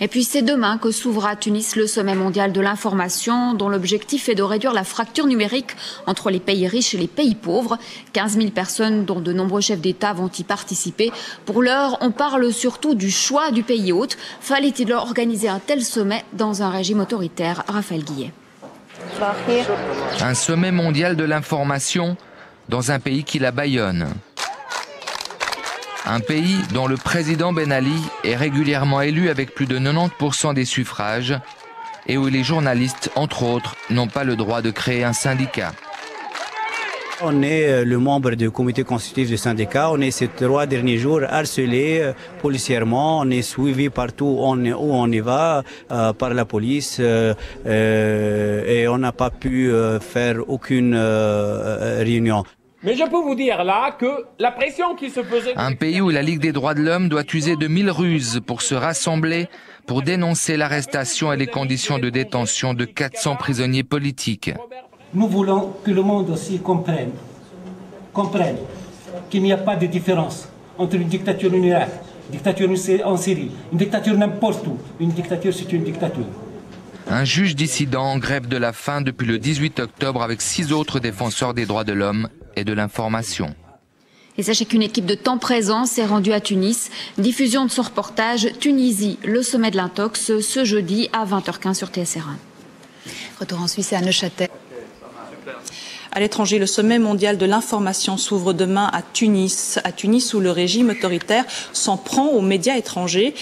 Et puis c'est demain que s'ouvre à Tunis le sommet mondial de l'information dont l'objectif est de réduire la fracture numérique entre les pays riches et les pays pauvres. 15 000 personnes dont de nombreux chefs d'État vont y participer. Pour l'heure, on parle surtout du choix du pays hôte. Fallait-il organiser un tel sommet dans un régime autoritaire? Raphaël Guillet. Un sommet mondial de l'information dans un pays qui la bâillonne. Un pays dont le président Ben Ali est régulièrement élu avec plus de 90% des suffrages et où les journalistes, entre autres, n'ont pas le droit de créer un syndicat. On est le membre du comité constitutif du syndicat. On est ces 3 derniers jours harcelés policièrement. On est suivi partout où on y va par la police et on n'a pas pu faire aucune réunion. Mais je peux vous dire là que la pression qui se faisait... Un pays où la Ligue des droits de l'homme doit user de 1000 ruses pour se rassembler, pour dénoncer l'arrestation et les conditions de détention de 400 prisonniers politiques. Nous voulons que le monde aussi comprenne qu'il n'y a pas de différence entre une dictature en Irak, une dictature en Syrie, une dictature n'importe où. Une dictature, c'est une dictature. Un juge dissident en grève de la faim depuis le 18 octobre avec 6 autres défenseurs des droits de l'homme et de l'information. Et sachez qu'une équipe de temps présent s'est rendue à Tunis. Diffusion de son reportage Tunisie, le sommet de l'Intox, ce jeudi à 20h15 sur TSR1. Retour en Suisse et à Neuchâtel. À l'étranger, le sommet mondial de l'information s'ouvre demain à Tunis où le régime autoritaire s'en prend aux médias étrangers.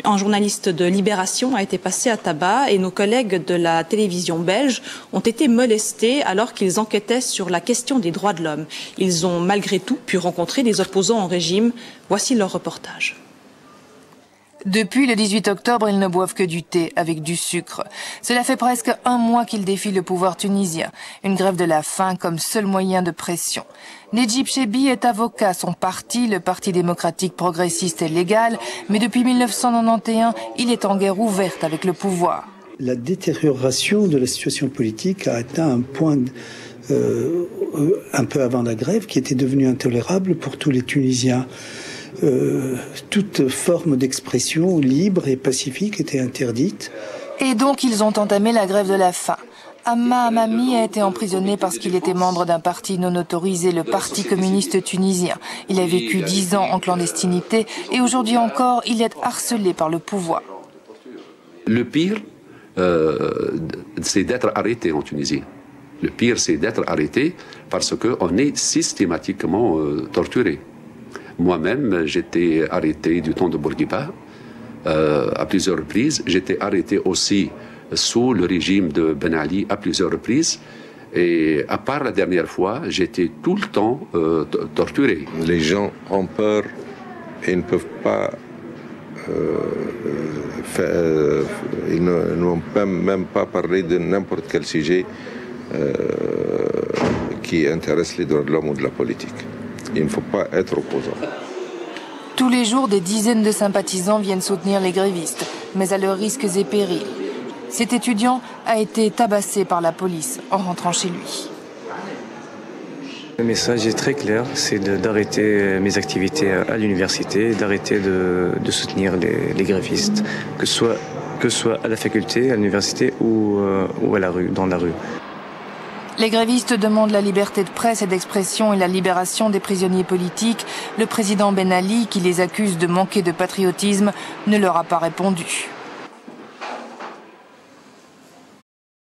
Un journaliste de Libération a été passé à tabac et nos collègues de la télévision belge ont été molestés alors qu'ils enquêtaient sur la question des droits de l'homme. Ils ont malgré tout pu rencontrer des opposants au régime. Voici leur reportage. Depuis le 18 octobre, ils ne boivent que du thé avec du sucre. Cela fait presque un mois qu'ils défient le pouvoir tunisien. Une grève de la faim comme seul moyen de pression. Nedjib Chebi est avocat. Son parti, le Parti démocratique progressiste, est légal. Mais depuis 1991, il est en guerre ouverte avec le pouvoir. La détérioration de la situation politique a atteint un point un peu avant la grève qui était devenu intolérable pour tous les Tunisiens. Toute forme d'expression libre et pacifique était interdite. Et donc ils ont entamé la grève de la faim. Amma Amami a été emprisonné parce qu'il était membre d'un parti non autorisé, le Parti communiste tunisien. Il a vécu 10 ans en clandestinité et aujourd'hui encore, il est harcelé par le pouvoir. Le pire, c'est d'être arrêté en Tunisie. Le pire, c'est d'être arrêté parce qu'on est systématiquement torturé. Moi-même, j'étais arrêté du temps de Bourguiba à plusieurs reprises. J'étais arrêté aussi sous le régime de Ben Ali à plusieurs reprises. Et à part la dernière fois, j'étais tout le temps torturé. Les gens ont peur et ne peuvent pas... ils n'ont même pas parlé de n'importe quel sujet qui intéresse les droits de l'homme ou de la politique. Il ne faut pas être opposant. Tous les jours, des dizaines de sympathisants viennent soutenir les grévistes, mais à leurs risques et périls. Cet étudiant a été tabassé par la police en rentrant chez lui. Le message est très clair, c'est d'arrêter mes activités à l'université, d'arrêter de soutenir les grévistes, que ce soit à la faculté, à l'université ou à la rue, dans la rue. Les grévistes demandent la liberté de presse et d'expression et la libération des prisonniers politiques. Le président Ben Ali, qui les accuse de manquer de patriotisme, ne leur a pas répondu.